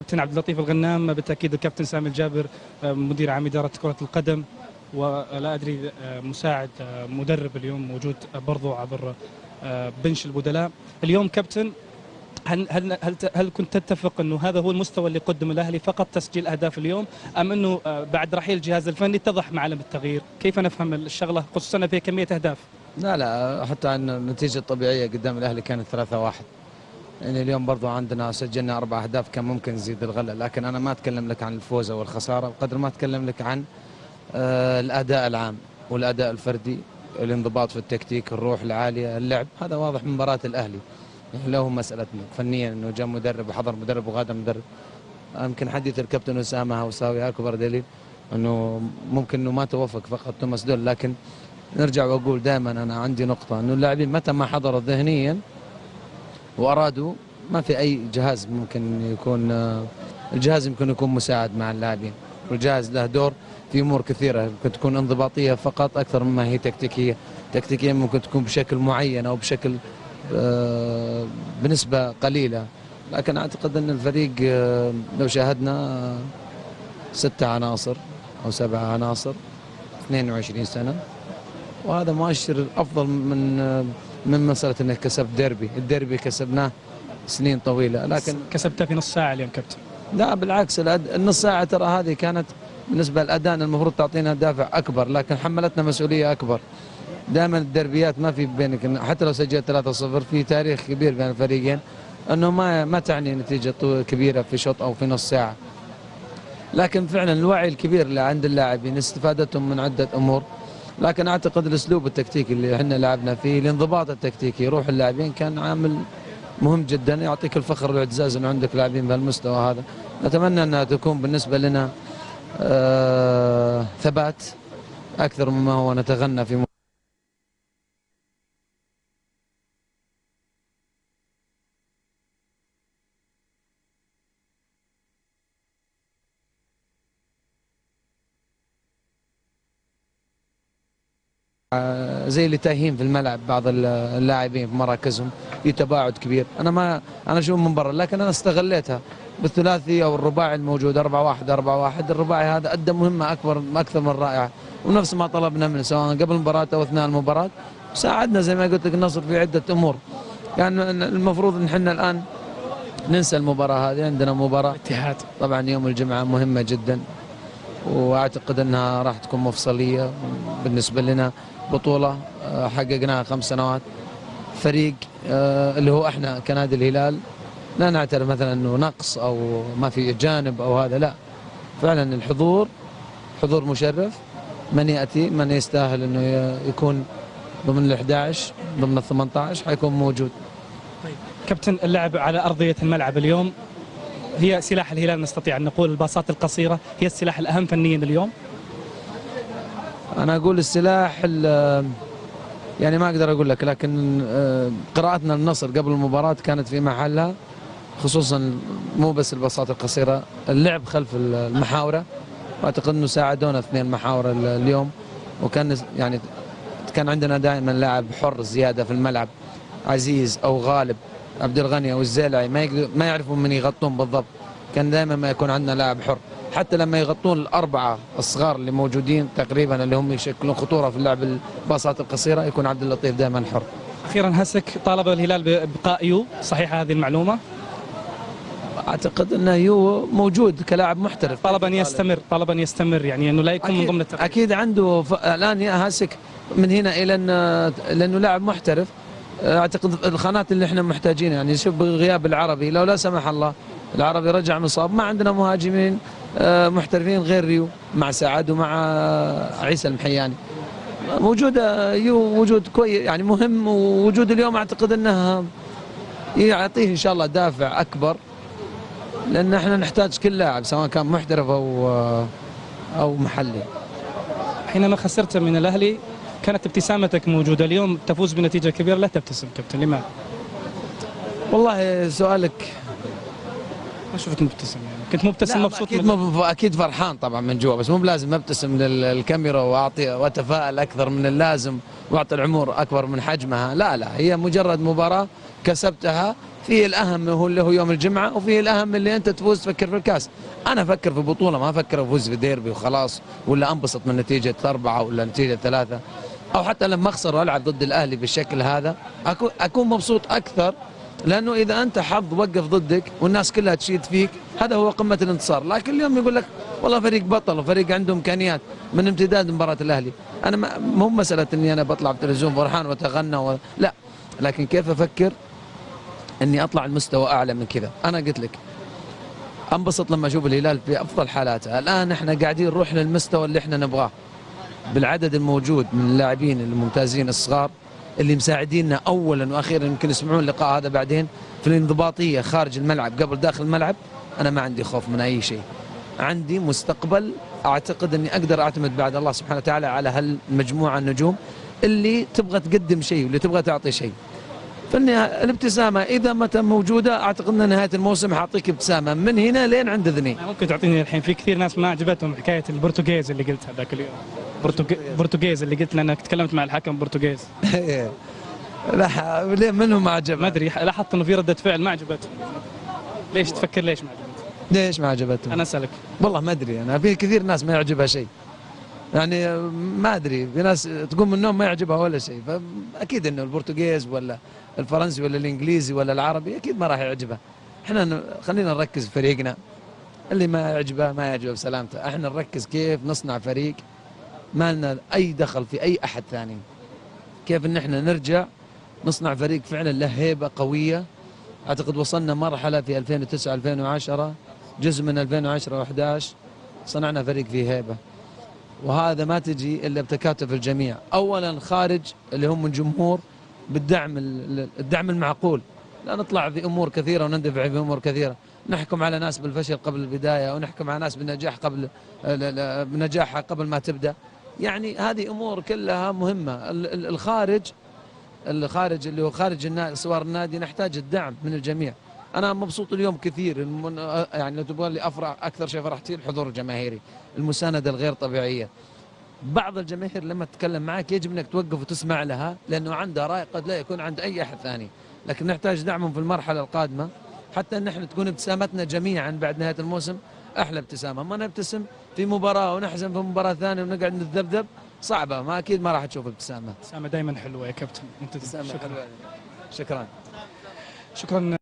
كابتن عبد اللطيف الغنام، بالتاكيد الكابتن سامي الجابر مدير عام اداره كره القدم، ولا ادري مساعد مدرب اليوم موجود برضو عبر بنش البدلاء. اليوم كابتن، هل كنت تتفق انه هذا هو المستوى اللي قدم الاهلي، فقط تسجيل اهداف اليوم، ام انه بعد رحيل الجهاز الفني اتضح معلم التغيير؟ كيف نفهم الشغله خصوصا في كميه اهداف؟ لا حتى ان النتيجه الطبيعيه قدام الاهلي كانت 3-1. يعني اليوم برضو عندنا سجلنا 4 أهداف، كان ممكن نزيد الغله، لكن انا ما اتكلم لك عن الفوز او الخساره بقدر ما اتكلم لك عن الاداء العام والاداء الفردي، الانضباط في التكتيك، الروح العاليه، اللعب. هذا واضح من مباراه الاهلي. يعني لو مسالتنا فنيا انه جاء مدرب وحضر مدرب وغادر مدرب، يمكن حديث الكابتن اسامه هوساوي اكبر دليل انه ممكن انه ما توفق فقط توماس دول. لكن نرجع واقول دائما انا عندي نقطه انه اللاعبين متى ما حضروا ذهنيا وارادوا، ما في اي جهاز ممكن يكون الجهاز يمكن يكون مساعد مع اللاعبين، والجهاز له دور في امور كثيره، ممكن تكون انضباطيه فقط اكثر مما هي تكتيكيه. تكتيكيه ممكن تكون بشكل معين او بشكل بنسبه قليله، لكن اعتقد ان الفريق لو شاهدنا 6 عناصر او 7 عناصر 22 سنه، وهذا مؤشر افضل من مساله انك كسبت ديربي. الديربي كسبناه سنين طويله، لكن كسبته في نص ساعه اليوم كابتن. لا بالعكس، النص ساعه ترى هذه كانت بالنسبه للاداء المفروض تعطينا دافع اكبر، لكن حملتنا مسؤوليه اكبر. دائما الدربيات ما في بينك، حتى لو سجلت 3-0 في تاريخ كبير بين الفريقين، انه ما تعني نتيجه كبيره في شوط او في نص ساعه. لكن فعلا الوعي الكبير اللي عند اللاعبين استفادتهم من عده امور، لكن اعتقد الاسلوب التكتيكي اللي احنا لعبنا فيه، الانضباط التكتيكي، روح اللاعبين كان عامل مهم جدا. يعطيك الفخر والاعتزاز انه عندك لاعبين بهالمستوى هذا. نتمنى انها تكون بالنسبه لنا ثبات اكثر مما هو نتغنى في زي اللي تايهين في الملعب. بعض اللاعبين في مراكزهم في تباعد كبير. انا اشوف من برا، لكن انا استغليتها بالثلاثي او الرباعي الموجود 4-1 4-1. الرباعي هذا ادى مهمه اكثر من رائعه، ونفس ما طلبنا منه سواء قبل المباراه او اثناء المباراه. ساعدنا زي ما قلت لك النصر في عده امور. يعني المفروض ان احنا الان ننسى المباراه هذه. عندنا مباراه الاتحاد طبعا يوم الجمعه مهمه جدا، واعتقد انها راح تكون مفصليه بالنسبه لنا. بطوله حققناها 5 سنوات، فريق اللي هو احنا كنادي الهلال لا نعترف مثلا انه نقص او ما في جانب او هذا، لا فعلا الحضور حضور مشرف. من ياتي من يستاهل انه يكون ضمن ال11 ضمن ال18 حيكون موجود. طيب كابتن، اللعب على ارضيه الملعب اليوم هي سلاح الهلال، نستطيع ان نقول الباصات القصيره هي السلاح الاهم فنيا اليوم. انا اقول السلاح يعني ما اقدر اقول لك، لكن قراءتنا للنصر قبل المباراه كانت في محلها، خصوصا مو بس الباصات القصيره، اللعب خلف المحاوره. واعتقد انه ساعدونا 2 محاور اليوم، وكان يعني كان عندنا دائما لاعب حر زياده في الملعب، عزيز او غالب، عبد الغني او الزيلعي ما يعرفوا من يغطون بالضبط. كان دائما ما يكون عندنا لاعب حر، حتى لما يغطون ال4 الصغار اللي موجودين تقريبا اللي هم يشكلون خطوره في اللعب الباصات القصيره، يكون عبد اللطيف دائما حر. اخيرا هسك طالب الهلال بابقاء يو، صحيحه هذه المعلومه؟ اعتقد انه يو موجود كلاعب محترف، طلب ان يستمر يعني انه لا يكون من ضمن التقييم. اكيد عنده الان هاسك من هنا الى لانه لاعب محترف. اعتقد الخانات اللي احنا محتاجينها، يعني شوف بغياب العربي، لو لا سمح الله العربي رجع مصاب، ما عندنا مهاجمين محترفين غير ريو مع سعد ومع عيسى المحياني. موجود يو وجود كويس يعني مهم، ووجود اليوم اعتقد انه يعطيه ان شاء الله دافع اكبر، لان احنا نحتاج كل لاعب سواء كان محترف او محلي. حينما خسرت من الاهلي كانت ابتسامتك موجوده، اليوم تفوز بنتيجه كبيره لا تبتسم كابتن، لماذا؟ والله سؤالك ما شفتك مبتسم، يعني كنت مبتسم مبسوط؟ اكيد فرحان طبعا من جوا، بس مو بلازم ابتسم للكاميرا واعطي واتفائل اكثر من اللازم واعطي الامور اكبر من حجمها. لا هي مجرد مباراه كسبتها. فيه الأهم هو اللي هو يوم الجمعة، وفيه الأهم اللي أنت تفوز تفكر في الكاس. أنا أفكر في بطولة، ما أفكر أفوز في ديربي وخلاص، ولا أنبسط من نتيجة 4 ولا نتيجة 3، أو حتى لما أخسر وألعب ضد الأهلي بالشكل هذا أكون مبسوط أكثر. لأنه إذا أنت حظ وقف ضدك والناس كلها تشيد فيك، هذا هو قمة الانتصار. لكن اليوم يقول لك والله فريق بطل وفريق عنده إمكانيات من امتداد مباراة الأهلي. أنا مو مسألة إني أنا بطلع في التلفزيون فرحان وأتغنى لا، لكن كيف أفكر إني أطلع المستوى أعلى من كذا. أنا قلت لك أنبسط لما أشوف الهلال في أفضل حالاته. الآن إحنا قاعدين نروح للمستوى اللي إحنا نبغاه بالعدد الموجود من اللاعبين الممتازين الصغار اللي مساعديننا أولا وأخيرا. يمكن يسمعون اللقاء هذا بعدين في الانضباطية خارج الملعب قبل داخل الملعب. أنا ما عندي خوف من أي شيء، عندي مستقبل أعتقد أني أقدر أعتمد بعد الله سبحانه وتعالى على هالمجموعة النجوم اللي تبغى تقدم شيء واللي تبغى تعطي شيء. الابتسامة إذا متى موجودة أعتقد أن نهاية الموسم حاعطيك ابتسامة من هنا لين عند ذني. ممكن تعطيني الحين، في كثير ناس ما عجبتهم حكاية البرتغيز اللي قلتها ذاك اليوم، برتغيز اللي قلت لأنك تكلمت مع الحكم برتغيز. لا ليه منهم ما عجبهم؟ ما أدري، لاحظت إنه في ردة فعل ما عجبتهم. ليش تفكر ليش ما عجبتهم؟ ليش ما عجبتهم؟ أنا أسألك. والله ما أدري، أنا في كثير ناس ما يعجبها شيء، يعني ما أدري، في ناس تقوم من النوم ما يعجبها ولا شيء. فأكيد إنه البرتغيز ولا الفرنسي ولا الإنجليزي ولا العربي أكيد ما راح يعجبها. إحنا خلينا نركز في فريقنا، اللي ما يعجبه ما يعجبه بسلامته. إحنا نركز كيف نصنع فريق ما لنا أي دخل في أي أحد ثاني. كيف إن إحنا نرجع نصنع فريق فعلا له هيبة قوية. أعتقد وصلنا مرحلة في 2009 2010 جزء من 2010 و11 صنعنا فريق فيه هيبة، وهذا ما تجي إلا بتكاتف الجميع. أولا خارج اللي هم من جمهور بالدعم الدعم المعقول، لا نطلع في أمور كثيرة ونندفع في أمور كثيرة، نحكم على ناس بالفشل قبل البداية ونحكم على ناس بالنجاح بنجاحها قبل ما تبدأ. يعني هذه أمور كلها مهمة. الخارج اللي هو خارج اسوار النادي نحتاج الدعم من الجميع. انا مبسوط اليوم كثير، يعني لو تبغى لي افرح اكثر شيء فرحت فيه الحضور الجماهيري، المسانده الغير طبيعيه. بعض الجماهير لما تتكلم معك يجب انك توقف وتسمع لها، لانه عندها راي قد لا يكون عند اي احد ثاني، لكن نحتاج دعمهم في المرحله القادمه حتى ان احنا تكون ابتسامتنا جميعا بعد نهايه الموسم احلى ابتسامه. ما نبتسم في مباراه ونحزن في مباراه ثانيه ونقعد نتذبذب، صعبه، ما اكيد ما راح تشوف ابتسامه. ابتسامة دايما حلوة يا كابتن. شكرا. شكرا.